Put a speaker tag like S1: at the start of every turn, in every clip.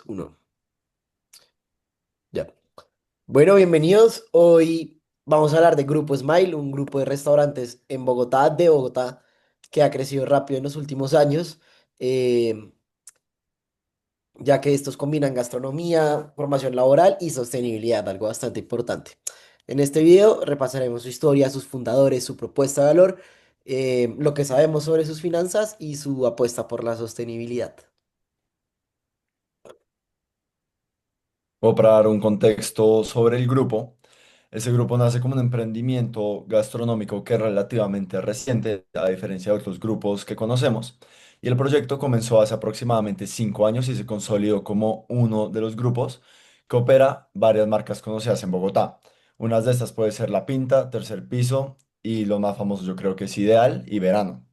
S1: 1. Ya. Bueno, bienvenidos. Hoy vamos a hablar de Grupo Smile, un grupo de restaurantes en Bogotá, que ha crecido rápido en los últimos años, eh, ya que estos combinan gastronomía, formación laboral y sostenibilidad, algo bastante importante. En este video repasaremos su historia, sus fundadores, su propuesta de valor, lo que sabemos sobre sus finanzas y su apuesta por la sostenibilidad.
S2: O para dar un contexto sobre el grupo, ese grupo nace como un emprendimiento gastronómico que es relativamente reciente, a diferencia de otros grupos que conocemos. Y el proyecto comenzó hace aproximadamente 5 años y se consolidó como uno de los grupos que opera varias marcas conocidas en Bogotá. Unas de estas puede ser La Pinta, Tercer Piso y lo más famoso yo creo que es Ideal y Verano.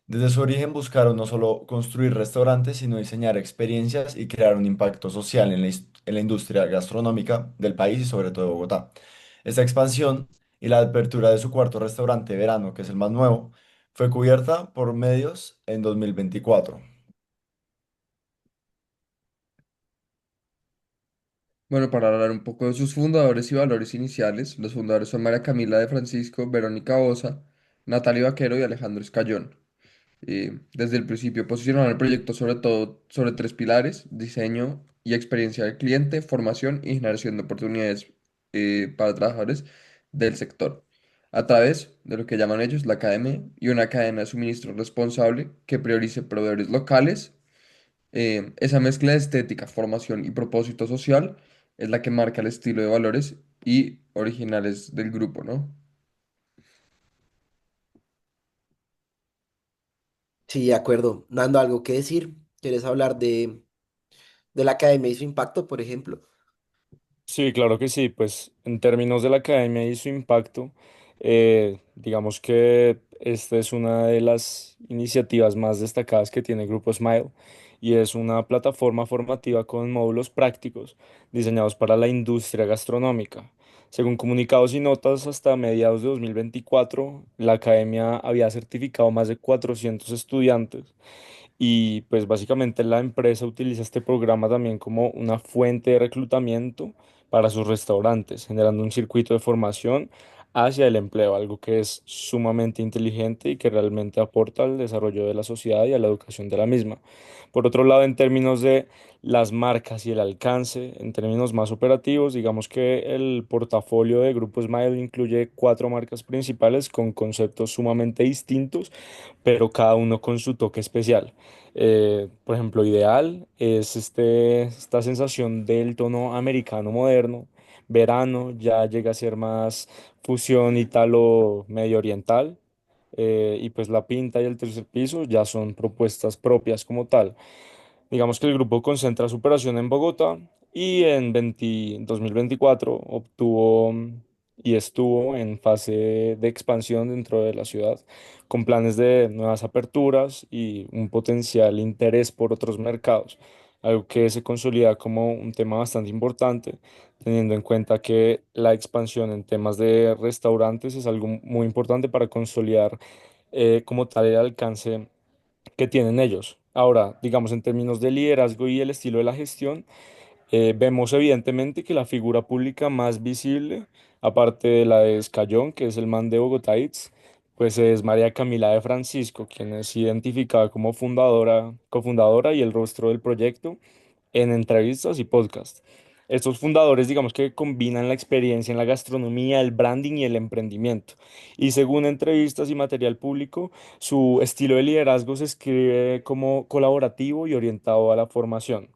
S2: Desde su origen buscaron no solo construir restaurantes, sino diseñar experiencias y crear un impacto social en la industria gastronómica del país y sobre todo de Bogotá. Esta expansión y la apertura de su cuarto restaurante Verano, que es el más nuevo, fue cubierta por medios en 2024.
S3: Bueno, para hablar un poco de sus fundadores y valores iniciales, los fundadores son María Camila de Francisco, Verónica Osa, Natalia Vaquero y Alejandro Escayón. Desde el principio posicionaron el proyecto sobre todo sobre tres pilares: diseño y experiencia del cliente, formación y generación de oportunidades para trabajadores del sector, a través de lo que llaman ellos la academia y una cadena de suministro responsable que priorice proveedores locales. Esa mezcla de estética, formación y propósito social es la que marca el estilo de valores y originales del grupo, ¿no?
S1: Sí, de acuerdo. Nando, ¿algo que decir? ¿Quieres hablar de la academia y su impacto, por ejemplo?
S4: Sí, claro que sí, pues en términos de la academia y su impacto, digamos que esta es una de las iniciativas más destacadas que tiene Grupo Smile y es una plataforma formativa con módulos prácticos diseñados para la industria gastronómica. Según comunicados y notas, hasta mediados de 2024, la academia había certificado más de 400 estudiantes y pues básicamente la empresa utiliza este programa también como una fuente de reclutamiento para sus restaurantes, generando un circuito de formación hacia el empleo, algo que es sumamente inteligente y que realmente aporta al desarrollo de la sociedad y a la educación de la misma. Por otro lado, en términos de las marcas y el alcance, en términos más operativos, digamos que el portafolio de Grupo Smile incluye cuatro marcas principales con conceptos sumamente distintos, pero cada uno con su toque especial. Por ejemplo, Ideal es esta sensación del tono americano moderno. Verano ya llega a ser más fusión ítalo medio oriental. Y pues La Pinta y el Tercer Piso ya son propuestas propias como tal. Digamos que el grupo concentra su operación en Bogotá y en 2024 obtuvo y estuvo en fase de expansión dentro de la ciudad, con planes de nuevas aperturas y un potencial interés por otros mercados, algo que se consolida como un tema bastante importante, teniendo en cuenta que la expansión en temas de restaurantes es algo muy importante para consolidar como tal el alcance que tienen ellos. Ahora, digamos, en términos de liderazgo y el estilo de la gestión, vemos evidentemente que la figura pública más visible, aparte de la de Escayón, que es el man de Bogotá Eats, pues es María Camila de Francisco, quien es identificada como fundadora, cofundadora y el rostro del proyecto en entrevistas y podcast. Estos fundadores, digamos que combinan la experiencia en la gastronomía, el branding y el emprendimiento. Y según entrevistas y material público, su estilo de liderazgo se escribe como colaborativo y orientado a la formación.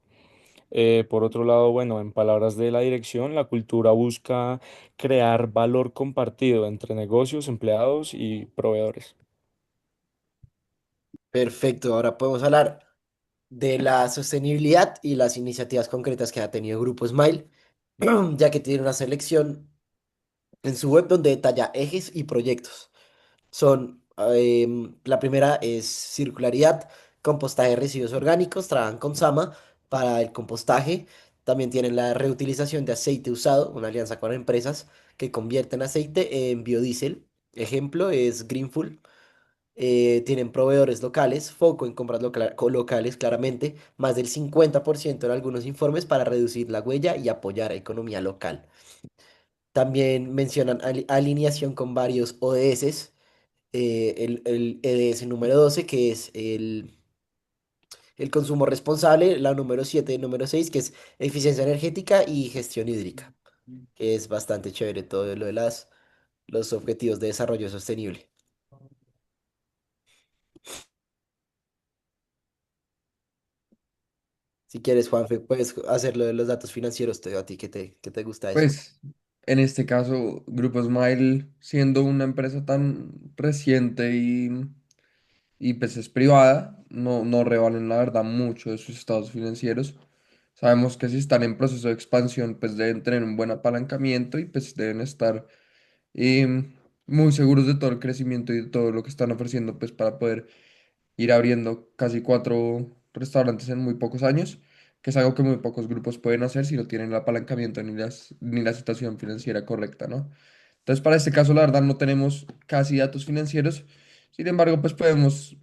S4: Por otro lado, bueno, en palabras de la dirección, la cultura busca crear valor compartido entre negocios, empleados y proveedores.
S1: Perfecto, ahora podemos hablar de la sostenibilidad y las iniciativas concretas que ha tenido Grupo Smile, ya que tiene una selección en su web donde detalla ejes y proyectos. La primera es circularidad, compostaje de residuos orgánicos, trabajan con Sama para el compostaje. También tienen la reutilización de aceite usado, una alianza con empresas que convierten aceite en biodiesel. Ejemplo es Greenfuel. Tienen proveedores locales, foco en compras locales, claramente, más del 50% en algunos informes para reducir la huella y apoyar a economía local. También mencionan alineación con varios ODS, el EDS número 12 que es el consumo responsable, la número 7 y número 6 que es eficiencia energética y gestión hídrica, que es bastante chévere todo lo de los objetivos de desarrollo sostenible. Si quieres, Juanfe, puedes hacer lo de los datos financieros, a ti que te gusta eso.
S3: Pues en este caso, Grupo Smile, siendo una empresa tan reciente y pues es privada, no revelan la verdad mucho de sus estados financieros. Sabemos que si están en proceso de expansión, pues deben tener un buen apalancamiento y pues deben estar muy seguros de todo el crecimiento y de todo lo que están ofreciendo, pues para poder ir abriendo casi 4 restaurantes en muy pocos años, que es algo que muy pocos grupos pueden hacer si no tienen el apalancamiento ni la situación financiera correcta, ¿no? Entonces, para este caso, la verdad, no tenemos casi datos financieros. Sin embargo, pues podemos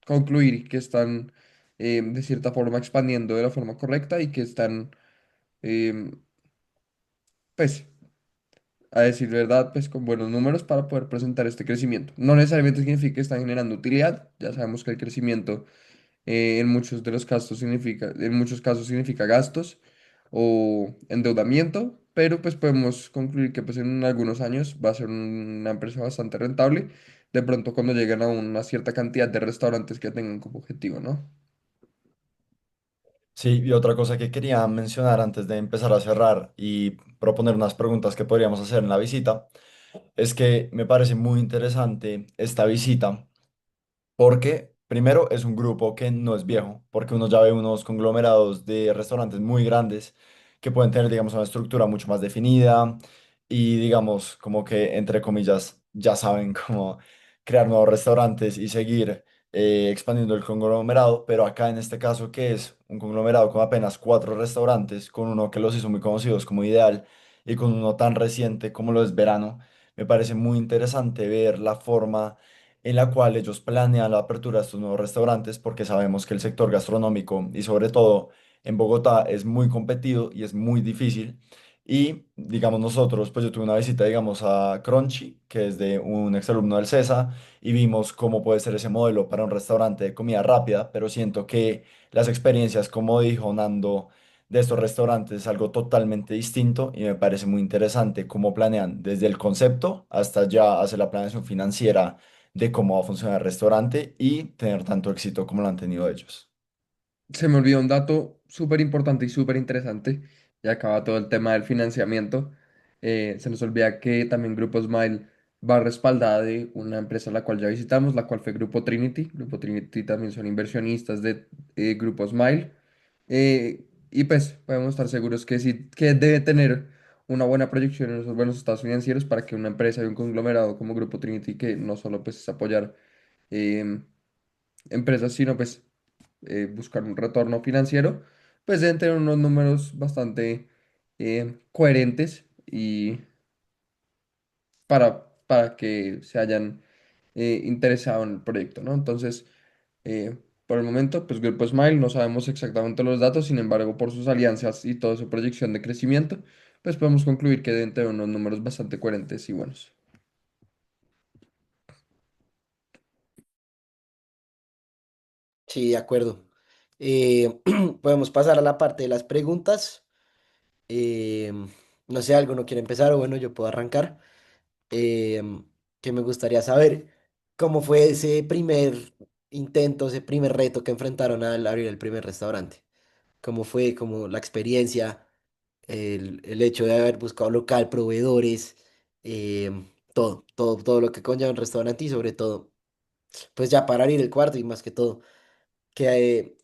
S3: concluir que están de cierta forma expandiendo de la forma correcta y que están, em, pues, a decir verdad, pues con buenos números para poder presentar este crecimiento. No necesariamente significa que están generando utilidad. Ya sabemos que el crecimiento en muchos casos significa gastos o endeudamiento, pero pues podemos concluir que pues en algunos años va a ser una empresa bastante rentable, de pronto cuando lleguen a una cierta cantidad de restaurantes que tengan como objetivo, ¿no?
S2: Sí, y otra cosa que quería mencionar antes de empezar a cerrar y proponer unas preguntas que podríamos hacer en la visita, es que me parece muy interesante esta visita porque primero es un grupo que no es viejo, porque uno ya ve unos conglomerados de restaurantes muy grandes que pueden tener, digamos, una estructura mucho más definida y, digamos, como que, entre comillas, ya saben cómo crear nuevos restaurantes y seguir expandiendo el conglomerado, pero acá en este caso, que es un conglomerado con apenas 4 restaurantes, con uno que los hizo muy conocidos como Ideal y con uno tan reciente como lo es Verano, me parece muy interesante ver la forma en la cual ellos planean la apertura de estos nuevos restaurantes porque sabemos que el sector gastronómico y sobre todo en Bogotá es muy competido y es muy difícil. Y digamos nosotros, pues yo tuve una visita, digamos, a Crunchy, que es de un exalumno del CESA, y vimos cómo puede ser ese modelo para un restaurante de comida rápida, pero siento que las experiencias, como dijo Nando, de estos restaurantes es algo totalmente distinto y me parece muy interesante cómo planean desde el concepto hasta ya hacer la planeación financiera de cómo va a funcionar el restaurante y tener tanto éxito como lo han tenido ellos.
S3: Se me olvidó un dato súper importante y súper interesante, y acaba todo el tema del financiamiento. Se nos olvida que también Grupo Smile va respaldada de una empresa a la cual ya visitamos, la cual fue Grupo Trinity. Grupo Trinity también son inversionistas de Grupo Smile. Y pues podemos estar seguros que sí, que debe tener una buena proyección en esos buenos estados financieros para que una empresa y un conglomerado como Grupo Trinity, que no solo pues es apoyar em, empresas, sino pues buscar un retorno financiero, pues deben tener unos números bastante coherentes y para que se hayan interesado en el proyecto, ¿no? Entonces, por el momento, pues Grupo Smile no sabemos exactamente los datos, sin embargo, por sus alianzas y toda su proyección de crecimiento, pues podemos concluir que deben tener unos números bastante coherentes y buenos.
S1: Sí, de acuerdo. Podemos pasar a la parte de las preguntas. Eh, no sé, ¿alguno quiere empezar o bueno, yo puedo arrancar? em, que me gustaría saber cómo fue ese primer intento, ese primer reto que enfrentaron al abrir el primer restaurante. ¿Cómo fue como la experiencia, el hecho de haber buscado local, proveedores, todo lo que conlleva un restaurante y sobre todo, pues ya para abrir el cuarto y más que todo, qué,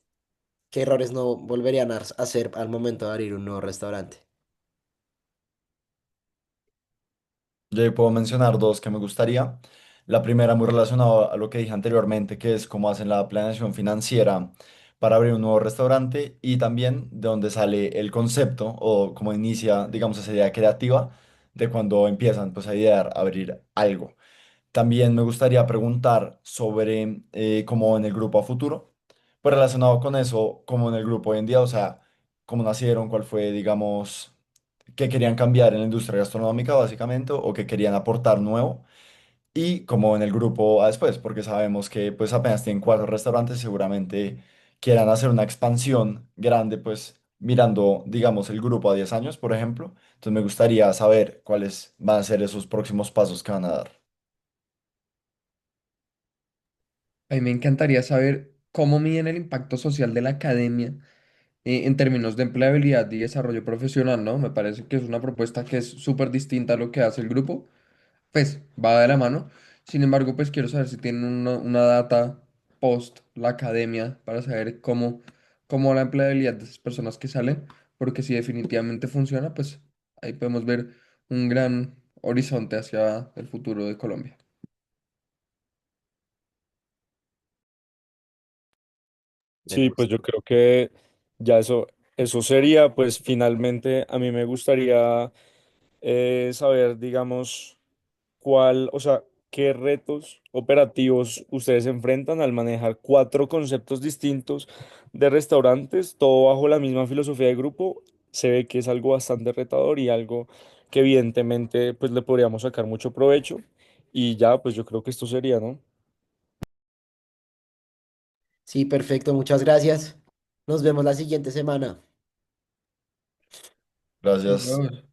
S1: qué errores no volverían a hacer al momento de abrir un nuevo restaurante?
S2: Yo ahí puedo mencionar dos que me gustaría. La primera muy relacionada a lo que dije anteriormente, que es cómo hacen la planeación financiera para abrir un nuevo restaurante y también de dónde sale el concepto o cómo inicia, digamos, esa idea creativa de cuando empiezan pues a idear abrir algo. También me gustaría preguntar sobre cómo en el grupo a futuro, pues relacionado con eso, cómo en el grupo hoy en día, o sea, cómo nacieron, cuál fue, digamos, qué querían cambiar en la industria gastronómica básicamente o qué querían aportar nuevo y cómo en el grupo a después, porque sabemos que pues apenas tienen 4 restaurantes, seguramente quieran hacer una expansión grande, pues mirando, digamos, el grupo a 10 años, por ejemplo. Entonces me gustaría saber cuáles van a ser esos próximos pasos que van a dar.
S3: A mí me encantaría saber cómo miden el impacto social de la academia en términos de empleabilidad y desarrollo profesional, ¿no? Me parece que es una propuesta que es súper distinta a lo que hace el grupo, pues va de la mano. Sin embargo, pues quiero saber si tienen una data post la academia para saber cómo la empleabilidad de esas personas que salen, porque si definitivamente funciona, pues ahí podemos ver un gran horizonte hacia el futuro de Colombia.
S1: Me
S4: Sí, pues
S1: gusta.
S4: yo creo que ya eso sería, pues finalmente a mí me gustaría saber, digamos, o sea, qué retos operativos ustedes enfrentan al manejar cuatro conceptos distintos de restaurantes, todo bajo la misma filosofía de grupo. Se ve que es algo bastante retador y algo que evidentemente pues le podríamos sacar mucho provecho. Y ya, pues yo creo que esto sería, ¿no?
S1: Sí, perfecto, muchas gracias. Nos vemos la siguiente semana.
S3: Nos
S2: Gracias.
S3: vemos.